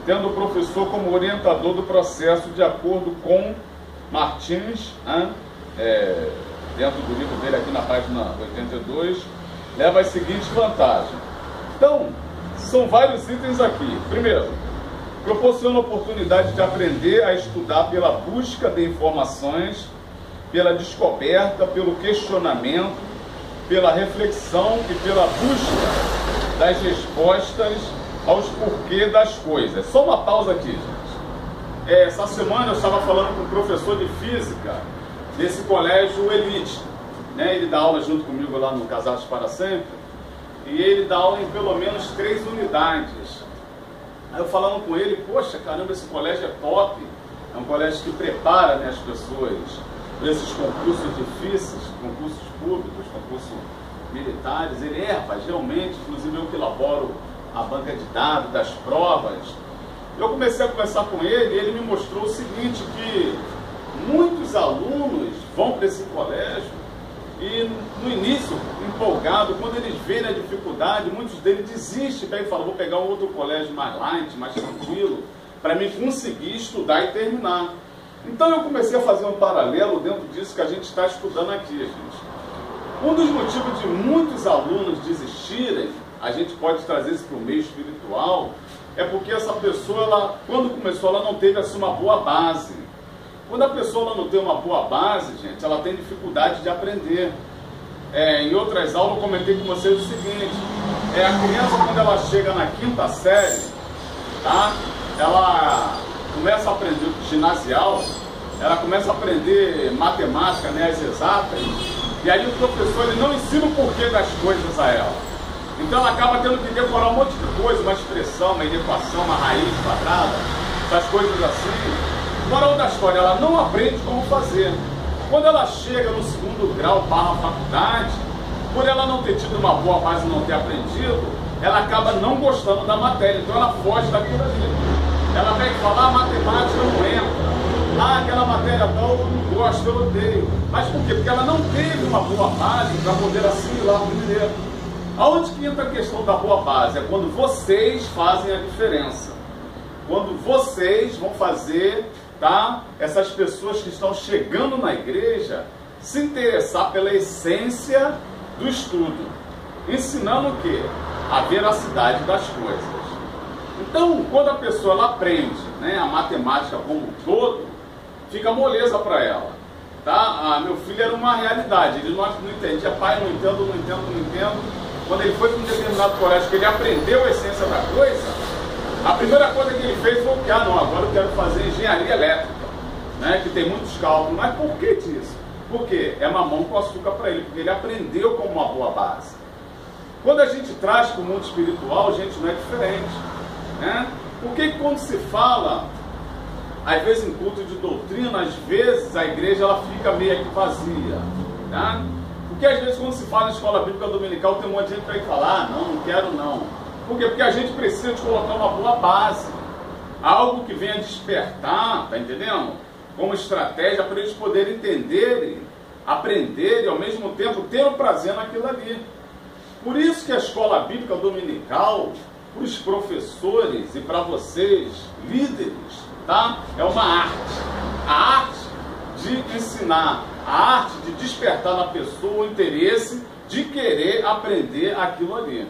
tendo o professor como orientador do processo, de acordo com Martins, dentro do livro dele aqui na página 82, leva as seguintes vantagens. Então, são vários itens aqui. Primeiro, proporciona a oportunidade de aprender a estudar pela busca de informações, pela descoberta, pelo questionamento, pela reflexão e pela busca das respostas aos porquês das coisas. Só uma pausa aqui, gente. Essa semana eu estava falando com um professor de física desse colégio Elite, né? Ele dá aula junto comigo lá no Casados para Sempre, e ele dá aula em pelo menos 3 unidades. Aí eu falando com ele, poxa, caramba, esse colégio é top, é um colégio que prepara, né, as pessoas para esses concursos difíceis, concursos públicos, concursos militares. Ele rapaz, realmente, inclusive eu que elaboro a banca de dados das provas. Eu comecei a conversar com ele e ele me mostrou o seguinte, que muitos alunos vão para esse colégio e no início, empolgado, quando eles veem a dificuldade, muitos deles desistem, e falam, vou pegar um outro colégio mais light, mais tranquilo, para mim conseguir estudar e terminar. Então eu comecei a fazer um paralelo dentro disso que a gente está estudando aqui, gente. Um dos motivos de muitos alunos desistirem, a gente pode trazer isso para o meio espiritual, é porque essa pessoa, ela, quando começou, ela não teve assim, uma boa base. Quando a pessoa ela não tem uma boa base, gente, ela tem dificuldade de aprender. Em outras aulas eu comentei com vocês o seguinte, a criança quando ela chega na 5ª série, tá? Ela começa a aprender ginasial, ela começa a aprender matemática, né, as exatas, e aí o professor ele não ensina o porquê das coisas a ela. Então ela acaba tendo que decorar um monte de coisa, uma expressão, uma equação, uma raiz quadrada, essas coisas assim. Moral da história, ela não aprende como fazer. Quando ela chega no 2º grau / faculdade, por ela não ter tido uma boa base e não ter aprendido, ela acaba não gostando da matéria, então ela foge daquilo ali. Ela vem falar, matemática não entra. Aquela matéria tal, eu não gosto, eu odeio. Mas por quê? Porque ela não teve uma boa base para poder assimilar primeiro. Aonde que entra a questão da boa base? É quando vocês fazem a diferença. Quando vocês vão fazer, tá, essas pessoas que estão chegando na igreja se interessar pela essência do estudo. Ensinando o quê? A veracidade das coisas. Então, quando a pessoa ela aprende, né, a matemática como um todo, fica moleza para ela. Tá? Meu filho era uma realidade, ele não entendia, pai, não entendo. Quando ele foi para um determinado colégio, que ele aprendeu a essência da coisa, a primeira coisa que ele fez foi que, agora eu quero fazer engenharia elétrica, né, que tem muitos cálculos. Mas por que disso? Porque é mamão com açúcar para ele, porque ele aprendeu como uma boa base. Quando a gente traz para o mundo espiritual, gente, não é diferente. Né? Porque quando se fala, às vezes em culto de doutrina, às vezes a igreja ela fica meio que vazia. Tá? Porque às vezes quando se fala em escola bíblica dominical, tem um monte de gente que vai falar, não quero não. Por quê? Porque a gente precisa de colocar uma boa base. Algo que venha despertar, tá entendendo? Como estratégia para eles poderem entenderem, aprenderem e ao mesmo tempo ter o prazer naquilo ali. Por isso que a escola bíblica dominical, para os professores e para vocês, líderes, tá? É uma arte. A arte de ensinar, a arte de despertar na pessoa o interesse de querer aprender aquilo ali.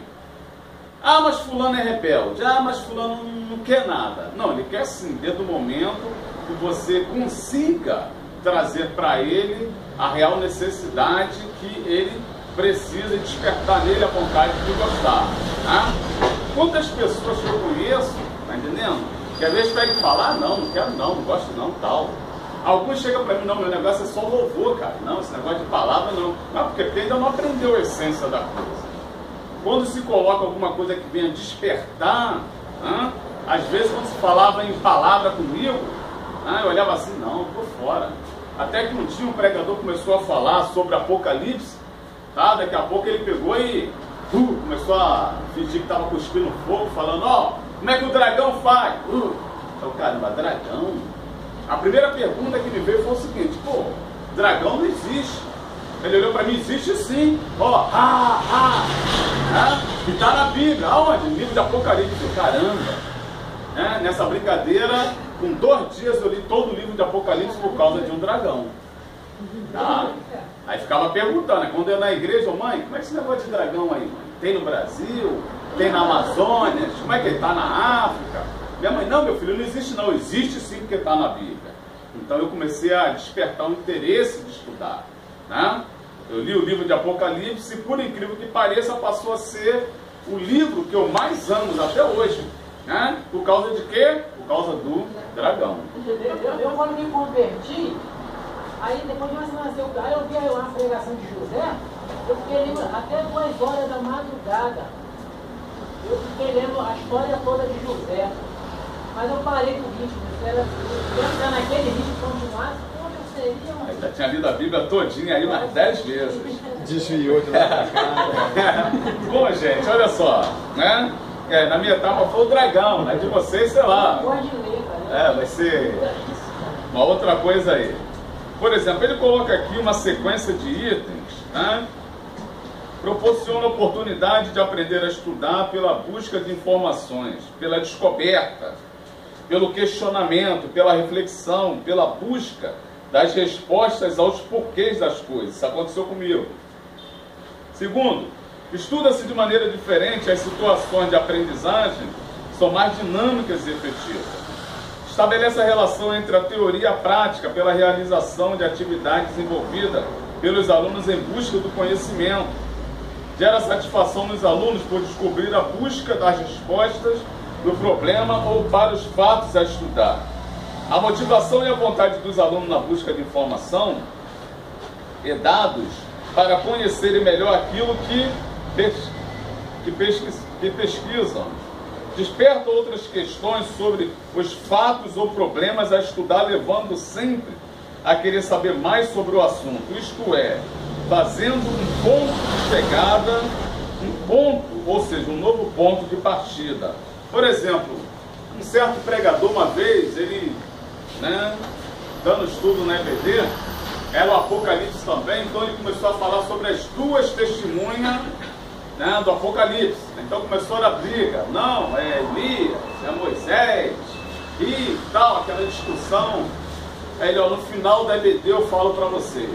Ah, mas fulano é rebelde. Ah, mas fulano não quer nada. Não, ele quer sim, desde o momento que você consiga trazer para ele a real necessidade que ele precisa despertar nele a vontade de gostar. Tá? Quantas pessoas que eu conheço, tá entendendo? Que às vezes pega e fala, ah, não quero não gosto não, tal. Alguns chegam para mim, não, meu negócio é só louvor, cara. Não, esse negócio de palavra não. Não, porque ainda não aprendeu a essência da coisa. Quando se coloca alguma coisa que venha despertar, às vezes quando se falava em palavra comigo, eu olhava assim, não, eu tô fora. Até que um dia um pregador começou a falar sobre Apocalipse, tá? Daqui a pouco ele pegou e começou a fingir que estava cuspindo fogo, falando, como é que o dragão faz? Então, caramba, dragão? A primeira pergunta que me veio foi o seguinte, dragão não existe. Ele olhou para mim, existe sim. E está na Bíblia. Aonde? No livro de Apocalipse. Caramba. Nessa brincadeira, com 2 dias eu li todo o livro de Apocalipse por causa de um dragão. Tá? Aí ficava perguntando, quando eu ia na igreja, mãe, como é que esse negócio de dragão aí, mãe? Tem no Brasil? Tem na Amazônia? Como é que ele está na África? Minha mãe, não, meu filho, não existe não. Existe sim porque está na Bíblia. Então eu comecei a despertar o interesse de estudar. Né? Eu li o livro de Apocalipse e, por incrível que pareça, passou a ser o livro que eu mais amo até hoje. Né? Por causa de quê? Por causa do dragão. Eu quando me converti, aí depois de uma semana eu vi a pregação de José, eu fiquei lendo até 2 horas da madrugada. Eu fiquei lendo a história toda de José. Mas eu parei com o ritmo. Se entrar naquele ritmo continuasse, eu seria já tinha lido a Bíblia todinha aí umas 10 vezes. Desviou de lá pra cá. Bom, gente, olha só, né? Na minha etapa foi o dragão, né? De vocês, sei lá. Vai ser uma outra coisa aí. Por exemplo, ele coloca aqui uma sequência de itens, né? Proporciona a oportunidade de aprender a estudar pela busca de informações, pela descoberta, pelo questionamento, pela reflexão, pela busca das respostas aos porquês das coisas. Isso aconteceu comigo. Segundo, estuda-se de maneira diferente, as situações de aprendizagem são mais dinâmicas e efetivas. Estabelece a relação entre a teoria e a prática pela realização de atividades desenvolvidas pelos alunos em busca do conhecimento. Gera satisfação nos alunos por descobrir a busca das respostas do problema ou para os fatos a estudar. A motivação e a vontade dos alunos na busca de informação e dados para conhecerem melhor aquilo que pesquisam. Desperta outras questões sobre os fatos ou problemas a estudar, levando sempre a querer saber mais sobre o assunto. Isto é, fazendo um ponto de chegada, ou seja, um novo ponto de partida. Por exemplo, um certo pregador uma vez, ele, dando estudo na EBD, era o Apocalipse também, então ele começou a falar sobre as 2 testemunhas do Apocalipse. Então começou a briga, não, é Elias, é Moisés, e tal, aquela discussão. Aí ele, no final da EBD eu falo para vocês.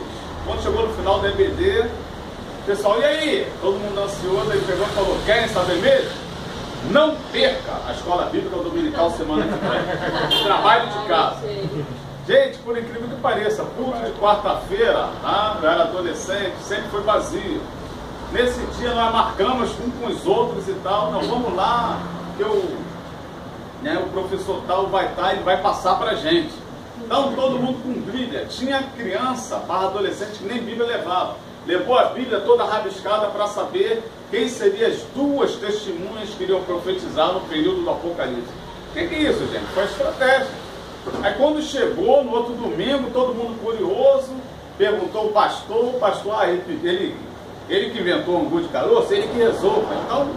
Quando chegou no final da EBD, o pessoal, e aí? Todo mundo ansioso, ele pegou e falou, querem saber mesmo? Não perca a escola bíblica dominical semana que vem. Trabalho de casa. Gente, por incrível que pareça, culto de quarta-feira, eu era adolescente, sempre foi vazio. Nesse dia nós marcamos com os outros e tal, não, vamos lá, que o professor tal vai estar, ele vai passar pra gente. Então todo mundo com Bíblia. Tinha criança, adolescente que nem Bíblia levava. Levou a Bíblia toda rabiscada para saber quem seriam as 2 testemunhas que iriam profetizar no período do Apocalipse. O que é isso, gente? Foi estratégia. Aí quando chegou no outro domingo, todo mundo curioso, perguntou o pastor, ele que inventou o angu de caroço, ele que rezou. Então,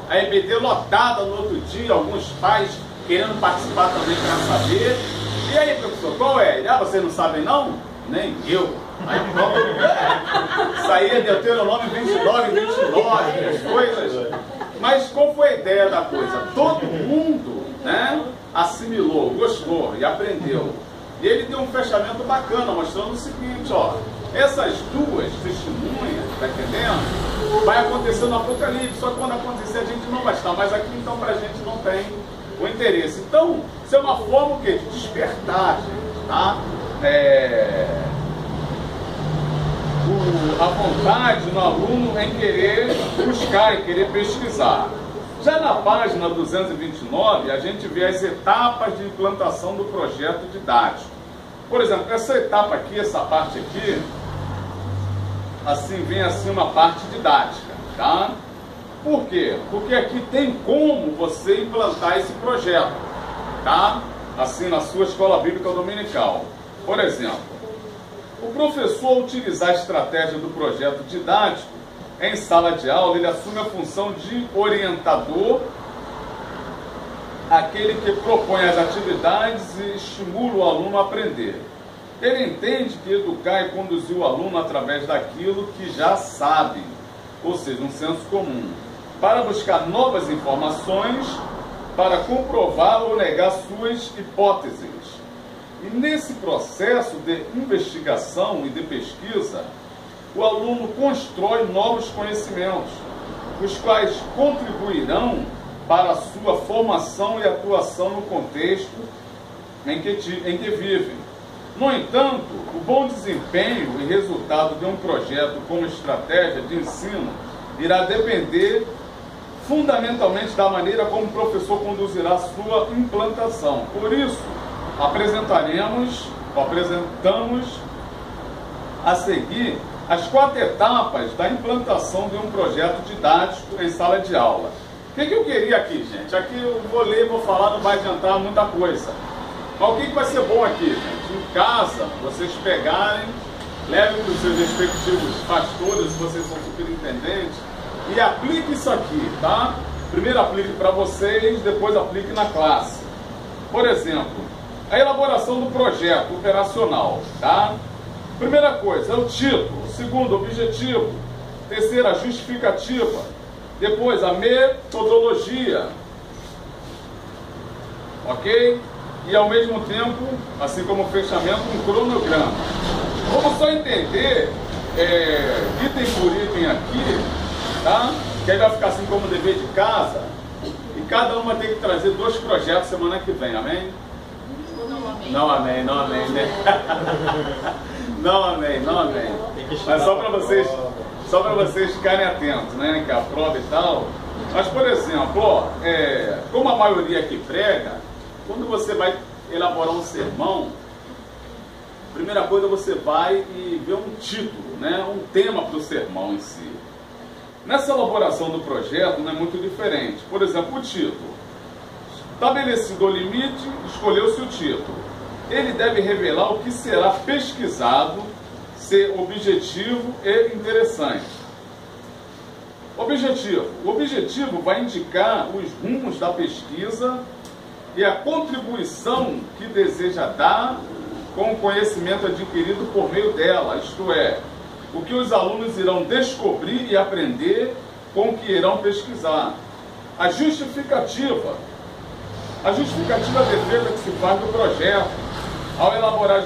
a EBD lotada no outro dia, alguns pais querendo participar também para saber. E aí, professor, qual é? Vocês não sabem não? Nem eu. Aí pronto, saía Deuteronômio 29, 29, as coisas. Mas qual foi a ideia da coisa? Todo mundo, né, assimilou, gostou e aprendeu. E ele deu um fechamento bacana, mostrando o seguinte, ó, essas duas testemunhas, tá entendendo? Vai acontecer no Apocalipse, só que quando acontecer a gente não vai estar, mas aqui então pra gente não tem o interesse. Então, isso é uma forma o quê? De despertar, gente, tá? A vontade no aluno em querer buscar, em querer pesquisar. Já na página 229, a gente vê as etapas de implantação do projeto didático. Por exemplo, essa etapa aqui, essa parte aqui, assim, vem assim uma parte didática, tá? Por quê? Porque aqui tem como você implantar esse projeto, tá? Assim, na sua escola bíblica dominical. Por exemplo, o professor utilizar a estratégia do projeto didático em sala de aula, ele assume a função de orientador, aquele que propõe as atividades e estimula o aluno a aprender. Ele entende que educar e conduzir o aluno através daquilo que já sabe, ou seja, um senso comum, para buscar novas informações, para comprovar ou negar suas hipóteses. E nesse processo de investigação e de pesquisa, o aluno constrói novos conhecimentos, os quais contribuirão para a sua formação e atuação no contexto em que vive. No entanto, o bom desempenho e resultado de um projeto como estratégia de ensino irá depender fundamentalmente da maneira como o professor conduzirá a sua implantação. Por isso, apresentamos a seguir as 4 etapas da implantação de um projeto didático em sala de aula. O que eu queria aqui, gente? Aqui eu vou ler, vou falar, não vai adiantar muita coisa. Mas o que vai ser bom aqui, gente? Em casa, vocês pegarem, levem para os seus respectivos pastores, se vocês são superintendentes, e aplique isso aqui, tá? Primeiro aplique para vocês, depois aplique na classe. Por exemplo, a elaboração do projeto operacional, tá? Primeira coisa, é o título. Segundo, objetivo. Terceira, a justificativa. Depois, a metodologia. Ok? E ao mesmo tempo, assim como o fechamento, um cronograma. Vamos só entender, item por item aqui, tá? Que aí vai ficar assim como dever de casa. E cada um vai ter que trazer 2 projetos semana que vem, amém? Não amém, não amém, né? Não amém, não amém. Mas só para vocês ficarem atentos, né? Que a prova e tal. Mas, por exemplo, ó, como a maioria aqui prega, quando você vai elaborar um sermão, primeira coisa você vai e vê um título, né? Um tema para o sermão em si. Nessa elaboração do projeto não é muito diferente. Por exemplo, o título. Estabelecido o limite, escolheu-se o título. Ele deve revelar o que será pesquisado, ser objetivo e interessante. Objetivo. O objetivo vai indicar os rumos da pesquisa e a contribuição que deseja dar com o conhecimento adquirido por meio dela, isto é, o que os alunos irão descobrir e aprender com o que irão pesquisar. A justificativa. A justificativa é a defesa que se faz do projeto. Ao elaborar a